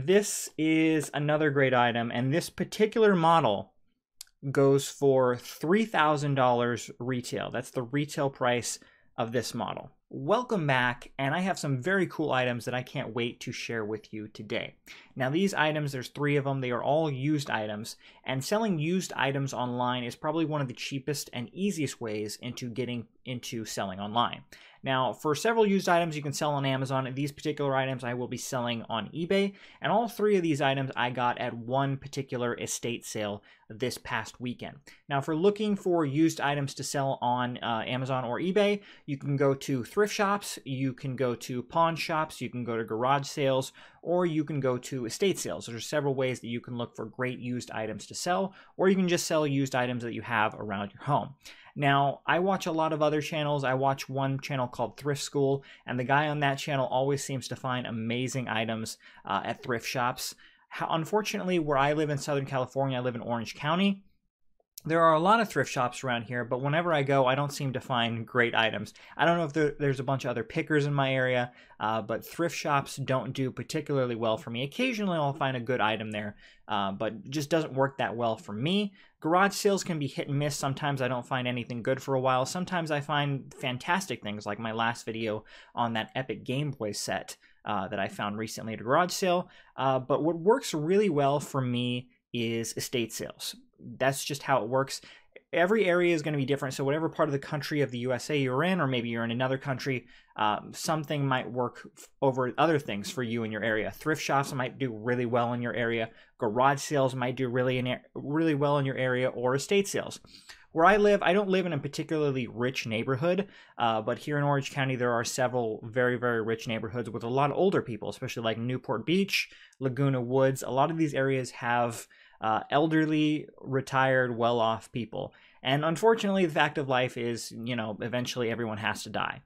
this is another great item, and this particular model goes for $3,000 retail. That's the retail price of this model. Welcome back, and I have some very cool items that I can't wait to share with you today. Now these items, there's 3 of them, they are all used items, and selling used items online is probably one of the cheapest and easiest ways into getting into selling online. Now, for several used items you can sell on Amazon. These particular items I will be selling on eBay, and all 3 of these items I got at one particular estate sale this past weekend. Now, if you're looking for used items to sell on Amazon or eBay, you can go to thrift shops, you can go to pawn shops, you can go to garage sales, or you can go to estate sales. There's several ways that you can look for great used items to sell, or you can just sell used items that you have around your home. Now, I watch a lot of other channels. I watch one channel called Thrift School, and the guy on that channel always seems to find amazing items at thrift shops. Unfortunately, where I live in Southern California, I live in Orange County, there are a lot of thrift shops around here, but whenever I go, I don't seem to find great items. I don't know if there's a bunch of other pickers in my area, but thrift shops don't do particularly well for me. Occasionally, I'll find a good item there, but it just doesn't work that well for me. Garage sales can be hit and miss. Sometimes I don't find anything good for a while. Sometimes I find fantastic things, like my last video on that epic Game Boy set that I found recently at a garage sale. But what works really well for me is estate sales. That's just how it works. Every area is going to be different, so whatever part of the country of the USA you're in, or maybe you're in another country, something might work over other things for you in your area. Thrift shops might do really well in your area. Garage sales might do really well in your area, or estate sales. Where I live, I don't live in a particularly rich neighborhood, but here in Orange County, there are several very, very rich neighborhoods with a lot of older people, especially like Newport Beach, Laguna Woods. A lot of these areas have elderly, retired, well-off people. And unfortunately, the fact of life is, eventually everyone has to die.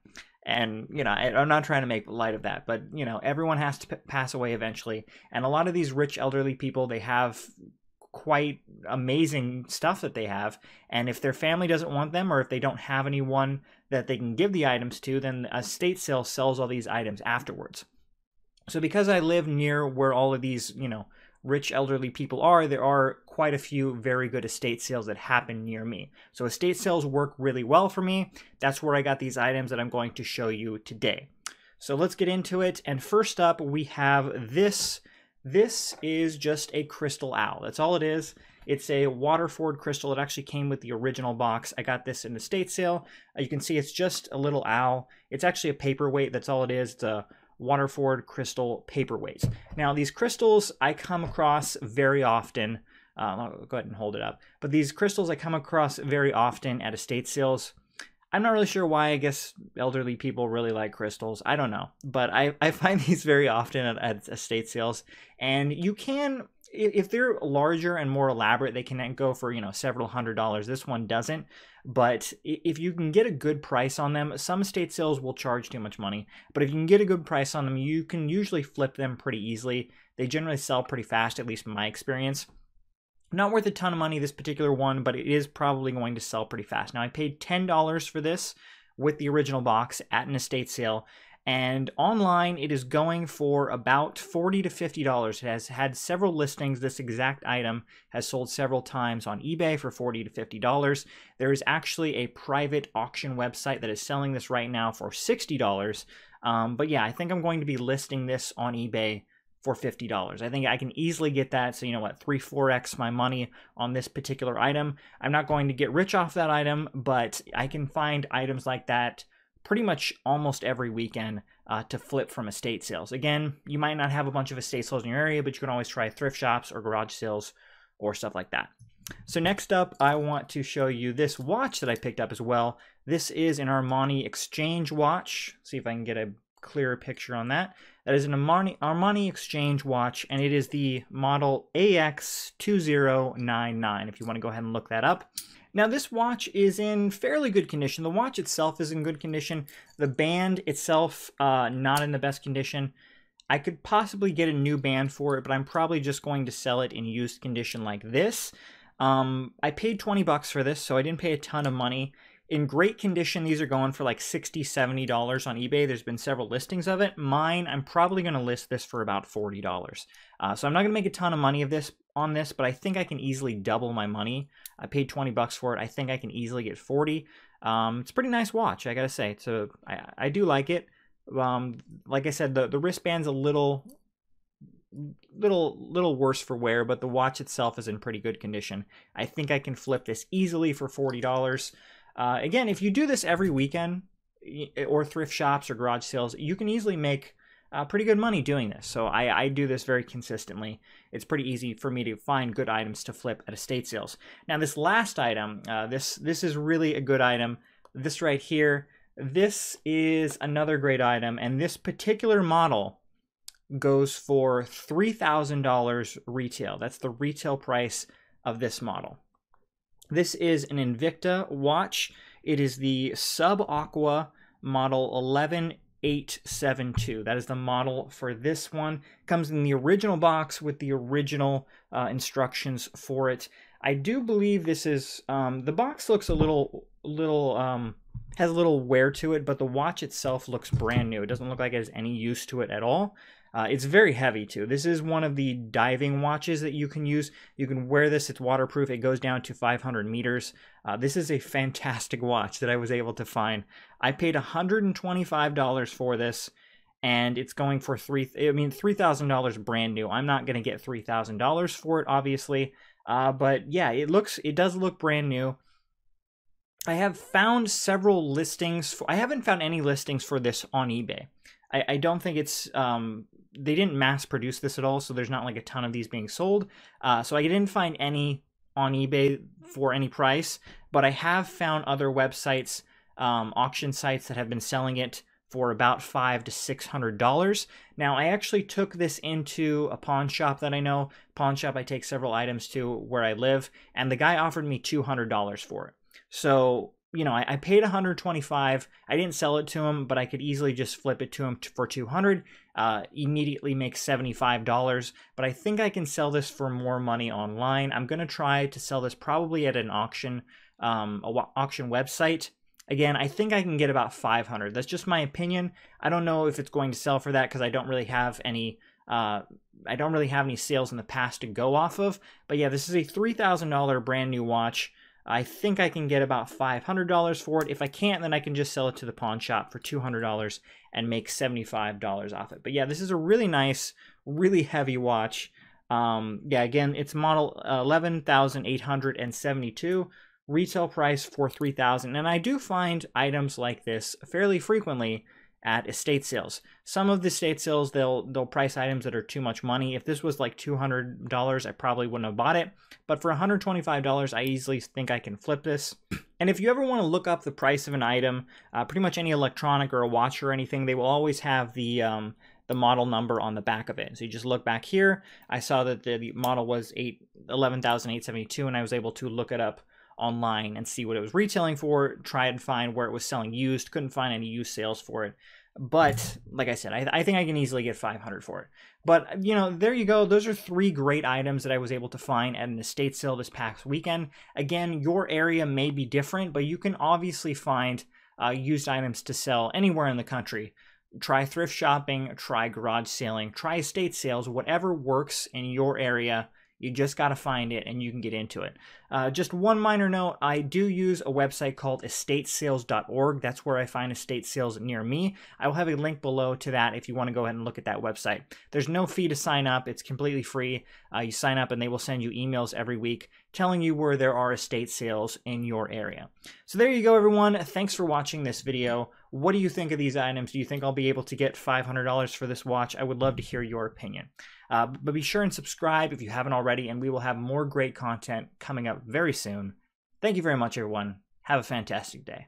And, I'm not trying to make light of that, but, everyone has to pass away eventually. And a lot of these rich elderly people, they have quite amazing stuff that they have. And if their family doesn't want them, or if they don't have anyone that they can give the items to, then a estate sale sells all these items afterwards. So because I live near where all of these, rich elderly people are, there are quite a few very good estate sales that happen near me. So estate sales work really well for me. That's where I got these items that I'm going to show you today. So let's get into it. And first up, we have this. This is just a crystal owl. That's all it is. It's a Waterford crystal. It actually came with the original box. I got this in the estate sale. You can see it's just a little owl. It's actually a paperweight. That's all it is. It's a Waterford crystal paperweight. Now, these crystals I come across very often. I'll go ahead and hold it up. But these crystals I come across very often at estate sales. I'm not really sure why. I guess elderly people really like crystals. I don't know. But I find these very often at estate sales. And you can, if they're larger and more elaborate, they can go for, several $100s. This one doesn't. But if you can get a good price on them, some estate sales will charge too much money. But if you can get a good price on them, you can usually flip them pretty easily. They generally sell pretty fast, at least in my experience. Not worth a ton of money, this particular one, but it is probably going to sell pretty fast. Now, I paid $10 for this with the original box at an estate sale. And online, it is going for about $40 to $50. It has had several listings. This exact item has sold several times on eBay for $40 to $50. There is actually a private auction website that is selling this right now for $60. But yeah, I think I'm going to be listing this on eBay for $50. I think I can easily get that. So 3-4x my money on this particular item. I'm not going to get rich off that item, but I can find items like that pretty much almost every weekend to flip from estate sales. Again, you might not have a bunch of estate sales in your area, but you can always try thrift shops or garage sales or stuff like that. So next up, I want to show you this watch that I picked up as well. This is an Armani Exchange watch. See if I can get a clearer picture on that. That is an Armani Exchange watch, and it is the model AX2099, if you want to go ahead and look that up. Now, this watch is in fairly good condition. The watch itself is in good condition. The band itself, not in the best condition. I could possibly get a new band for it, but I'm probably just going to sell it in used condition like this. I paid 20 bucks for this, so I didn't pay a ton of money. In great condition, these are going for like $60, $70 on eBay. There's been several listings of it. Mine, I'm probably going to list this for about $40. So I'm not going to make a ton of money on this, but I think I can easily double my money. I paid 20 bucks for it. I think I can easily get 40. It's a pretty nice watch, I gotta say. So I do like it. Like I said, the wristband's a little worse for wear, but the watch itself is in pretty good condition. I think I can flip this easily for $40. Again, if you do this every weekend, or thrift shops or garage sales, you can easily make pretty good money doing this. So I do this very consistently. It's pretty easy for me to find good items to flip at estate sales. Now this last item, this is really a good item. This right here, this is another great item, and this particular model goes for $3,000 retail. That's the retail price of this model. This is an Invicta watch. It is the Sub Aqua model 11872. That is the model for this one. Comes in the original box with the original instructions for it. I do believe this is the box looks a little has a little wear to it, but the watch itself looks brand new. It doesn't look like it has any use to it at all. It's very heavy too. This is one of the diving watches that you can use. You can wear this, it's waterproof, it goes down to 500 meters. This is a fantastic watch that I was able to find. I paid $125 for this, and it's going for $3,000 brand new. I'm not going to get $3,000 for it, obviously. But yeah, it does look brand new. I have found several listings. I haven't found any listings for this on eBay. I don't think it's, they didn't mass produce this at all, so there's not like a ton of these being sold. So I didn't find any on eBay for any price, but I have found other websites, auction sites that have been selling it for about $500 to $600. Now, I actually took this into a pawn shop that I know. Pawn shop I take several items to where I live, and the guy offered me $200 for it. So, you know, I paid $125. I didn't sell it to him, but I could easily just flip it to him for $200. Immediately make $75. But I think I can sell this for more money online. I'm gonna try to sell this probably at an auction, auction website. Again, I think I can get about $500. That's just my opinion. I don't know if it's going to sell for that because I don't really have any. I don't really have any sales in the past to go off of. But yeah, this is a $3,000 brand new watch. I think I can get about $500 for it. If I can't, then I can just sell it to the pawn shop for $200 and make $75 off it. But yeah, this is a really nice, really heavy watch. Yeah, again, it's model 11,872. Retail price for $3,000. And I do find items like this fairly frequently at estate sales. Some of the estate sales, they'll price items that are too much money. If this was like $200, I probably wouldn't have bought it. But for $125, I easily think I can flip this. And if you ever want to look up the price of an item, pretty much any electronic or a watch or anything, they will always have the model number on the back of it. So you just look back here. I saw that the model was 11,872, and I was able to look it up online and see what it was retailing for, try and find where it was selling used. Couldn't find any used sales for it. But like I said, I think I can easily get $500 for it. But, you know, there you go. Those are 3 great items that I was able to find at an estate sale this past weekend. Again, your area may be different, but you can obviously find used items to sell anywhere in the country. Try thrift shopping, try garage selling, try estate sales, whatever works in your area. You just got to find it and you can get into it. Just one minor note, I do use a website called estatesales.org. That's where I find estate sales near me. I will have a link below to that if you want to go ahead and look at that website. There's no fee to sign up. It's completely free. You sign up and they will send you emails every week telling you where there are estate sales in your area. So there you go, everyone. Thanks for watching this video. What do you think of these items? Do you think I'll be able to get $500 for this watch? I would love to hear your opinion. But be sure and subscribe if you haven't already, and we will have more great content coming up very soon. Thank you very much, everyone. Have a fantastic day.